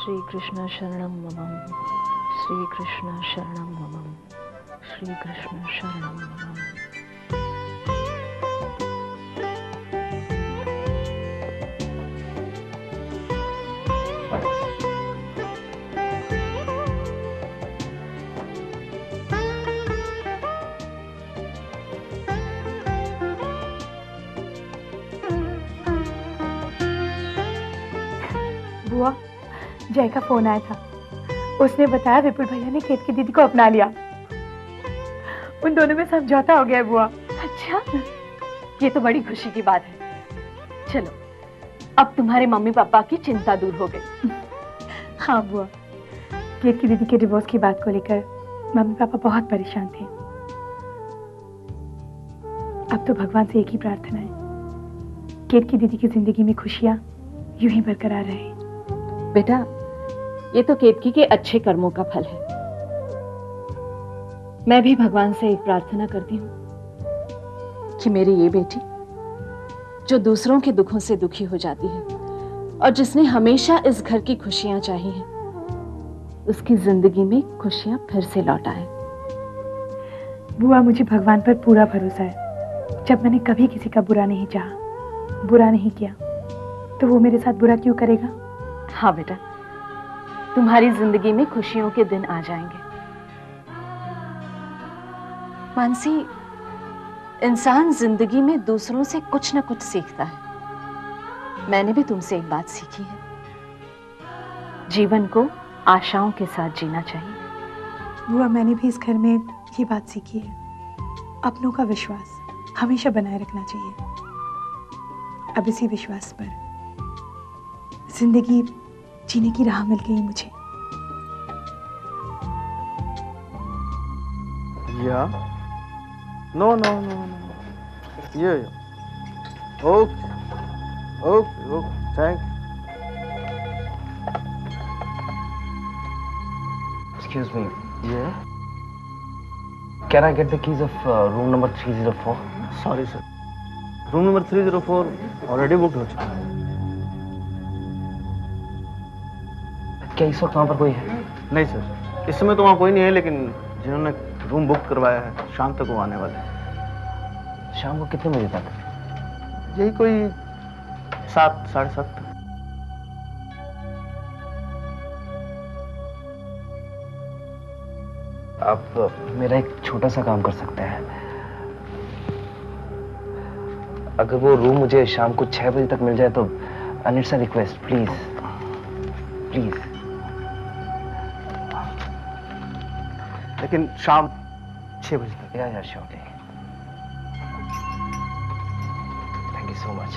श्री कृष्ण शरणं मम, श्री कृष्ण शरणं मम, श्री कृष्ण शरणं मम। बुआ, जय का फोन आया था। उसने बताया विपुल भैया ने केतकी दीदी को अपना लिया। उन दोनों में समझौता हो गया है बुआ। अच्छा, ये तो बड़ी खुशी की बात है। चलो, अब तुम्हारे मम्मी पापा की चिंता दूर हो गई। हाँ बुआ, केतकी दीदी के डिवोर्स की बात को लेकर मम्मी पापा बहुत परेशान थे। अब तो भगवान से एक ही प्रार्थना है, केतकी दीदी की जिंदगी में खुशियां यूं ही बरकरार रहे। बेटा, ये तो केतकी के अच्छे कर्मों का फल है। मैं भी भगवान से एक प्रार्थना करती हूँ कि मेरी ये बेटी, जो दूसरों के दुखों से दुखी हो जाती है और जिसने हमेशा इस घर की खुशियां चाही हैं, उसकी जिंदगी में खुशियां फिर से लौट आए। बुआ, मुझे भगवान पर पूरा भरोसा है। जब मैंने कभी किसी का बुरा नहीं चाहा, बुरा नहीं किया, तो वो मेरे साथ बुरा क्यों करेगा? हाँ बेटा, तुम्हारी जिंदगी में खुशियों के दिन आ जाएंगे। मानसी, इंसान जिंदगी में दूसरों से कुछ न कुछ सीखता है। मैंने भी तुमसे एक बात सीखी है, जीवन को आशाओं के साथ जीना चाहिए। बुआ, मैंने भी इस घर में ये बात सीखी है, अपनों का विश्वास हमेशा बनाए रखना चाहिए। अब इसी विश्वास पर जिंदगी जीने की राह मिल गई मुझे। Yeah. No. Yeah. Okay. Thank. Excuse me. Yeah. Can I get the keys of room number 304? Sorry sir. Room number 304 already book हो चुका है। क्या इस वक्त वहाँ पर कोई है? नहीं सर, इस समय तो वहाँ कोई नहीं है, लेकिन जिन्होंने रूम बुक करवाया है शाम तक वो आने वाले हैं। शाम को कितने बजे तक? यही कोई 7, 7:30 तक। आप मेरा एक छोटा सा काम कर सकते हैं। अगर वो रूम मुझे शाम को 6 बजे तक मिल जाए तो it's a request, please please. लेकिन शाम 6 बजे तक। Yeah surely. Thank you so much.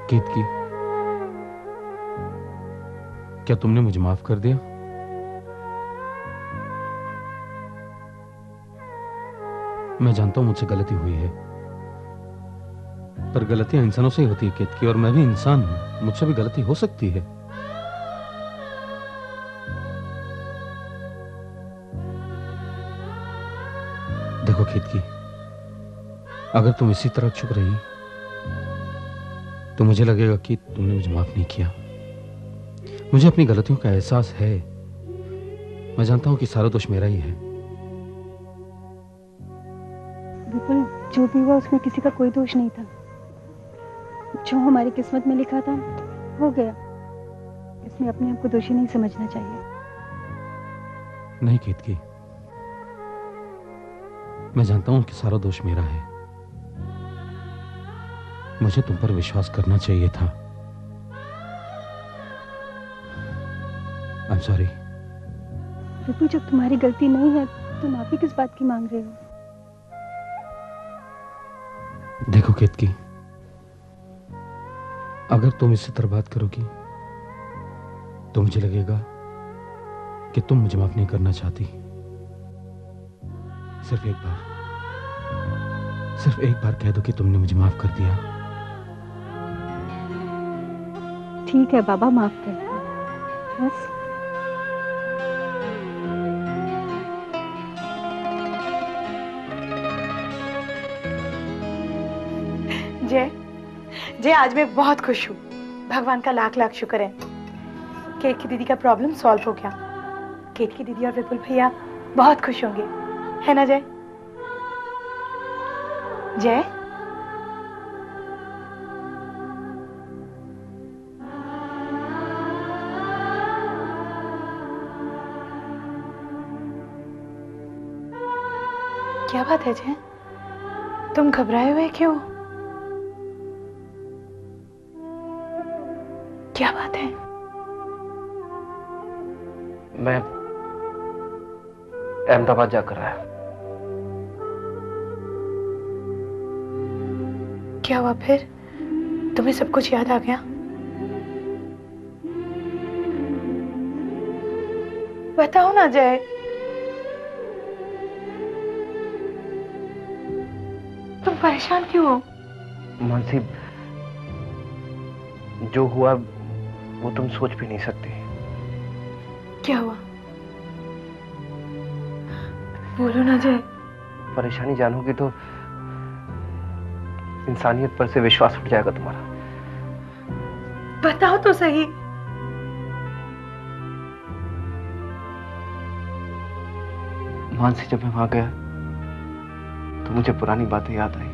Ketaki, क्या तुमने मुझे माफ कर दिया? मैं जानता हूं मुझसे गलती हुई है, पर गलतियां इंसानों से ही होती है केतकी, और मैं भी इंसान हूं, मुझसे भी गलती हो सकती है। देखो केतकी, अगर तुम इसी तरह चुप रही तो मुझे लगेगा कि तुमने मुझे माफ नहीं किया। मुझे अपनी गलतियों का एहसास है। मैं जानता हूं कि सारा दोष मेरा ही है। विपुल, जो भी हुआ उसमें किसी का कोई दोष नहीं था। जो हमारी किस्मत में लिखा था हो गया। इसमें अपने आप को दोषी नहीं समझना चाहिए। नहीं केतकी, मैं जानता हूं कि सारा दोष मेरा है। मुझे तुम पर विश्वास करना चाहिए था। I am sorry. विपुल, जब तुम्हारी गलती नहीं है तो माफी किस बात की मांग रहे हो? देखो केतकी, अगर तुम इसी तरह बात करोगी तो मुझे लगेगा कि तुम मुझे माफ नहीं करना चाहती। सिर्फ एक बार कह दो कि तुमने मुझे माफ कर दिया। ठीक है बाबा, माफ कर दो बस। जय, जय आज मैं बहुत खुश हूँ। भगवान का लाख लाख शुक्र है। केतकी दीदी का प्रॉब्लम सॉल्व हो गया। केतकी दीदी और विपुल भैया बहुत खुश होंगे, है ना जय? जय, क्या बात है जय? तुम घबराए हुए क्यों? क्या बात है? मैं अहमदाबाद जाकर आया। क्या हुआ फिर? तुम्हें सब कुछ याद आ गया? बताओ ना जय। तुम परेशान क्यों हो? मानसी, जो हुआ वो तुम सोच भी नहीं सकती। क्या हुआ? बोलो ना जय। परेशानी जानोगी तो इंसानियत पर से विश्वास उठ जाएगा तुम्हारा। बताओ तो सही। मानसी, जब मैं वहां गया तो मुझे पुरानी बातें याद आई।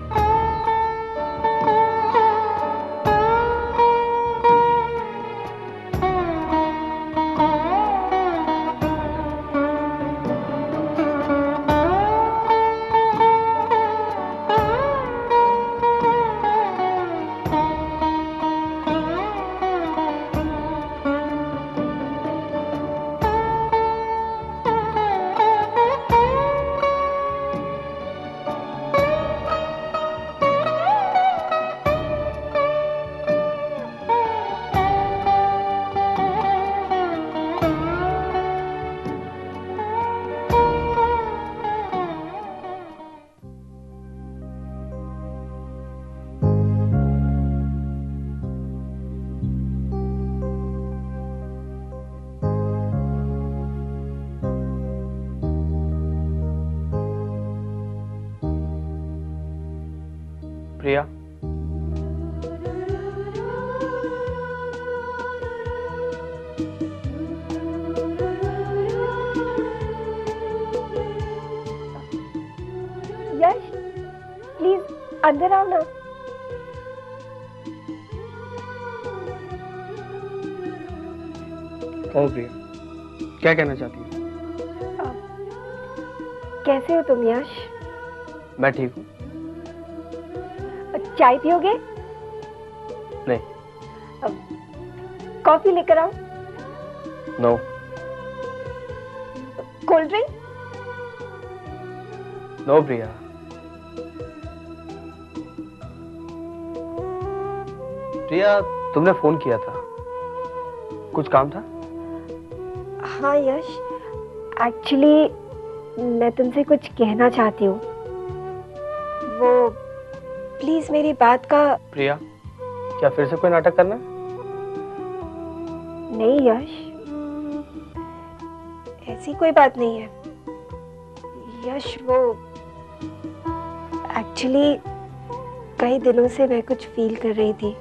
प्रिया, यश, प्लीज अंदर आओ ना। कहो प्रिया, क्या कहना चाहती हो? कैसे हो तुम यश? मैं ठीक हूँ। चाय पियोगे? नहीं। कॉफी लेकर आओ? नो। Cold drink? नो प्रिया। प्रिया, तुमने फोन किया था, कुछ काम था? हाँ यश, एक्चुअली मैं तुमसे कुछ कहना चाहती हूँ। वो प्लीज मेरी बात का। प्रिया, क्या फिर से कोई नाटक करना है? नहीं यश, ऐसी कोई बात नहीं है। यश वो एक्चुअली कई दिनों से मैं कुछ फील कर रही थी,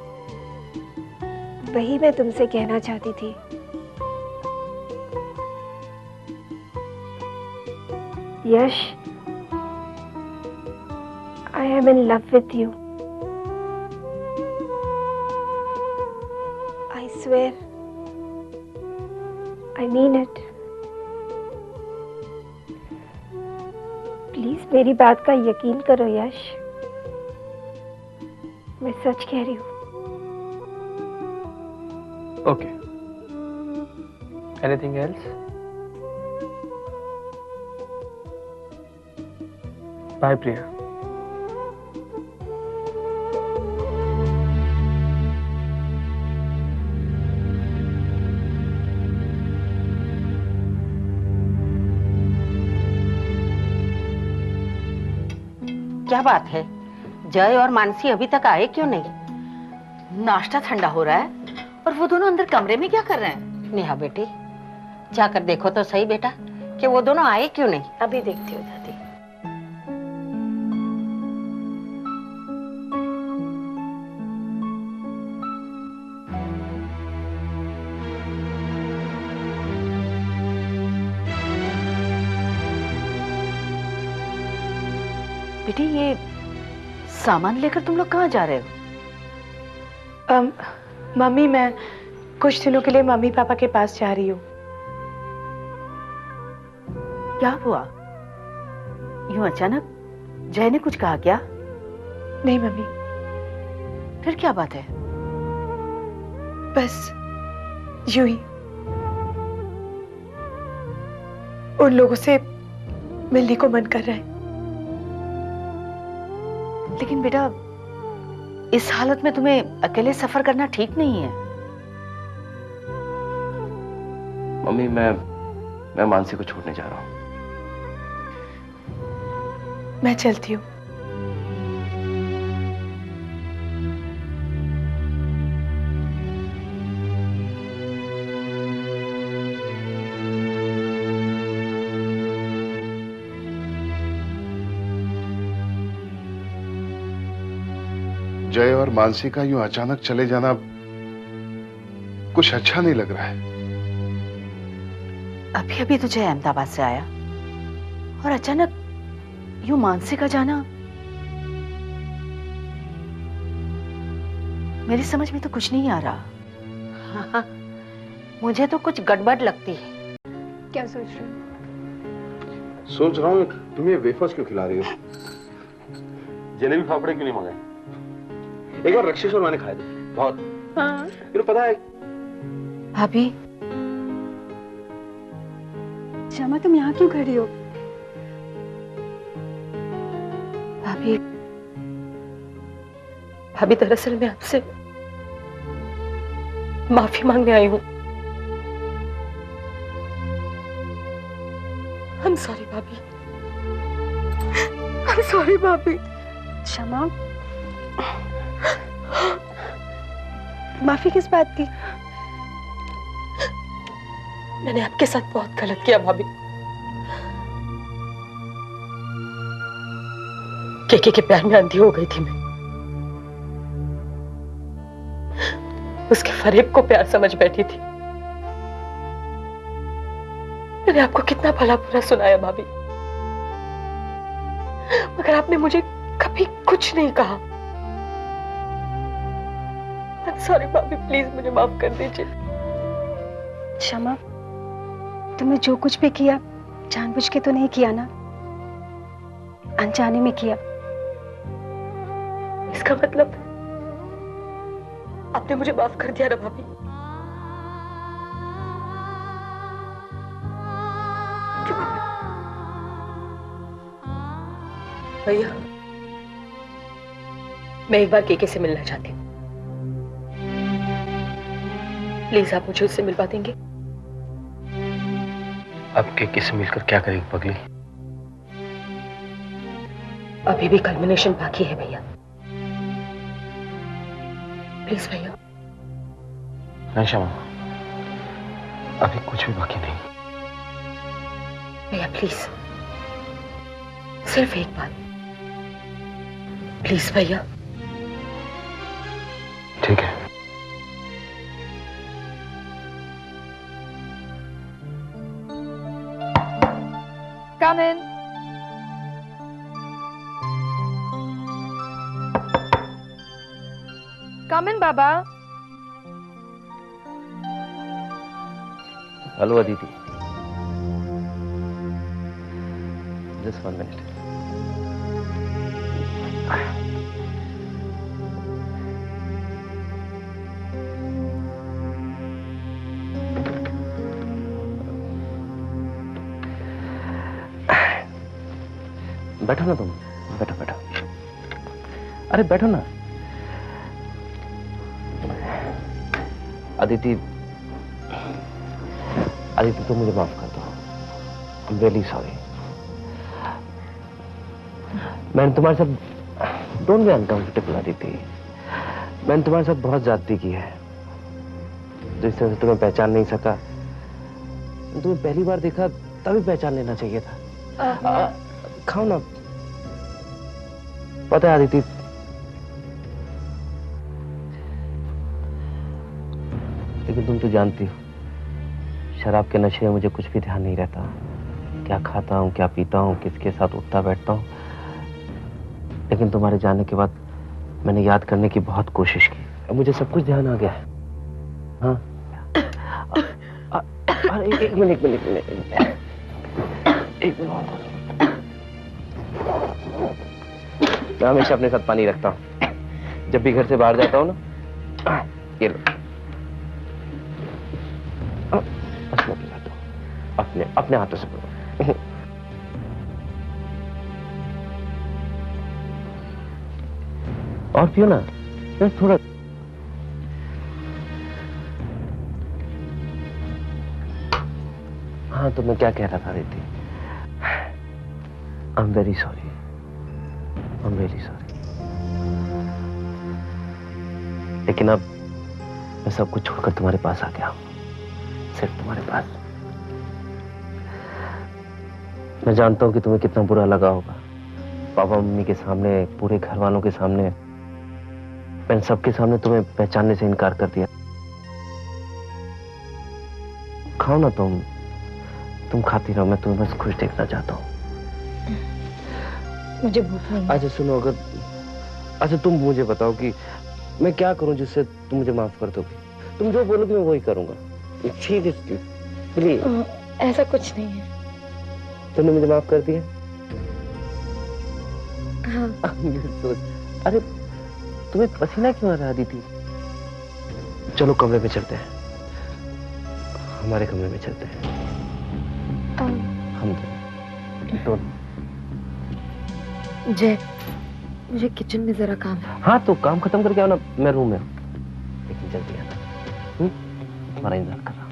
वही मैं तुमसे कहना चाहती थी। यश, I am in love with you. I swear, I mean it. Please मेरी बात का यकीन करो यश, मैं सच कह रही हूँ। Okay, anything else? बाय प्रिया। क्या बात है, जय और मानसी अभी तक आए क्यों नहीं? नाश्ता ठंडा हो रहा है और वो दोनों अंदर कमरे में क्या कर रहे हैं? नेहा बेटी, जाकर देखो तो सही बेटा कि वो दोनों आए क्यों नहीं। अभी देखती हूँ दादी। बेटी, ये सामान लेकर तुम लोग कहाँ जा रहे हो? मम्मी, मैं कुछ दिनों के लिए मम्मी पापा के पास जा रही हूँ। क्या हुआ? यूं अचानक जय ने कुछ कहा क्या? नहीं मम्मी, फिर क्या बात है? बस यूं ही उन लोगों से मिलने को मन कर रहा है। लेकिन बेटा, इस हालत में तुम्हें अकेले सफर करना ठीक नहीं है। मम्मी, मैं मानसी को छोड़ने जा रहा हूँ। मैं चलती हूँ। जय और मानसी का यूं अचानक चले जाना कुछ अच्छा नहीं लग रहा है। अभी अभी तो जय अहमदाबाद से आया और अचानक यूं मानसी का जाना, मेरी समझ में तो कुछ नहीं आ रहा। हाँ, मुझे तो कुछ गड़बड़ लगती है। क्या सोच रहे हो? सोच रहा हूँ तुम ये वेफर्स क्यों खिला रही हो? जलेबी फाफड़े क्यों नहीं मंगाए? एक बार रक्षेश और मैंने खाए थे, बहुत। हाँ। फिर पता है भाभी, शमा तुम यहाँ क्यों खड़ी हो? भाभी, भाभी दरअसल मैं आपसे माफी मांगने आई हूँ। I'm sorry भाभी। I'm sorry भाभी। शमा, माफी किस बात की? मैंने आपके साथ बहुत गलत किया भाभी। केके के प्यार में अंधी हो गई थी मैं। उसके फरेब को प्यार समझ बैठी थी। मैंने आपको कितना भला बुरा सुनाया भाभी, मगर आपने मुझे कभी कुछ नहीं कहा। सॉरी भाभी, प्लीज मुझे माफ कर दीजिए। शमा, तुमने जो कुछ भी किया जानबूझ के तो नहीं किया ना, अनजाने में किया। इसका मतलब आपने मुझे माफ कर दिया ना भाभी? भैया, मैं एक बार केके से मिलना चाहती हूँ। प्लीज आप मुझे उससे मिलवा देंगे? अब के किससे मिलकर क्या करेगी पगली? अभी भी कल्मिनेशन बाकी है भैया। प्लीज भैया। नहीं श्यामा, अभी कुछ भी बाकी नहीं। भैया प्लीज, सिर्फ एक बात, प्लीज भैया। ठीक है। Come in. Come in, Baba. Hello Aditi, just 1 minute. बैठो ना तुम, बैठो बैठो। अरे बैठो ना। अदिति, अदिति तुम मुझे माफ कर दो। I am really sorry. मैंने तुम्हारे साथ, डोंट बी अनकंफर्टेबल अदिति, मैंने तुम्हारे साथ बहुत ज्यादती की है। जिस तरह से तुम्हें पहचान नहीं सका, तुम्हें पहली बार देखा तभी पहचान लेना चाहिए था। खाओ ना। पता है अदिति, लेकिन तुम तो जानती हो शराब के नशे में मुझे कुछ भी ध्यान नहीं रहता। क्या खाता हूँ, क्या पीता हूँ, किसके साथ उठता बैठता हूँ। लेकिन तुम्हारे जाने के बाद मैंने याद करने की बहुत कोशिश की, अब मुझे सब कुछ ध्यान आ गया है। हाँ, अरे एक मिनट, एक मिनट। मैं हमेशा अपने साथ पानी रखता हूँ जब भी घर से बाहर जाता हूँ ना। ये लो, बस मैं पिलाता हूँ, अपने हाथों से पिलो। और पियो ना, थोड़ा। हाँ, तो मैं क्या कह रहा था दीदी? I am very sorry, I am very sorry. लेकिन अब मैं सब कुछ छोड़कर तुम्हारे पास आ गया हूं, सिर्फ तुम्हारे पास। मैं जानता हूं कि तुम्हें कितना बुरा लगा होगा, पापा मम्मी के सामने, पूरे घर वालों के सामने, मैंने सबके सामने तुम्हें पहचानने से इनकार कर दिया। खाओ ना तुम खाती रहो, मैं तुम्हें बस खुश देखना चाहता हूँ। मुझे भूख नहीं है। अच्छा सुनो, अगर अच्छा तुम मुझे बताओ कि मैं क्या करूं जिससे तुम मुझे माफ कर दोगे? तुम जो बोलोगे मैं वही करूंगा। Seriously please. ऐसा कुछ नहीं है। तुमने मुझे माफ कर दिया? हाँ। अरे तुम्हें पसीना क्यों आ रहा थी? चलो कमरे में चलते हैं, हमारे कमरे में चलते हैं। हम दोनों। जय, मुझे किचन में जरा काम है। हाँ तो काम खत्म करके आओ ना, मैं रूम में हूँ, लेकिन जल्दी आना। तुम्हारा इंतजार कर रहा हूँ।